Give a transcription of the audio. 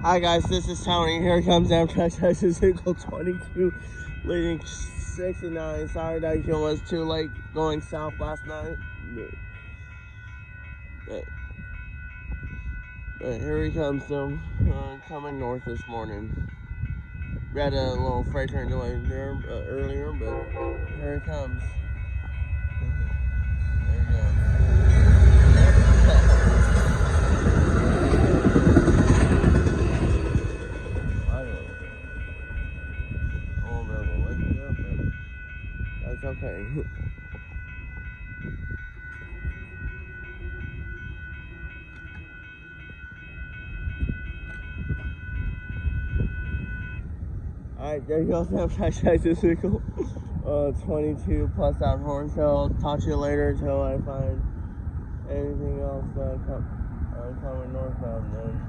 Hi guys, this is Tony. Here comes Amtrak Texas vehicle 22, leading 69. Sorry that it was too late going south last night. But here he comes though, coming north this morning. We had a little freight train delay there earlier, but here he comes. There we go. That's okay. Alright, there goes Amtrak Texas vehicle 22 plus out horn. So I'll talk to you later until I find anything else coming northbound then.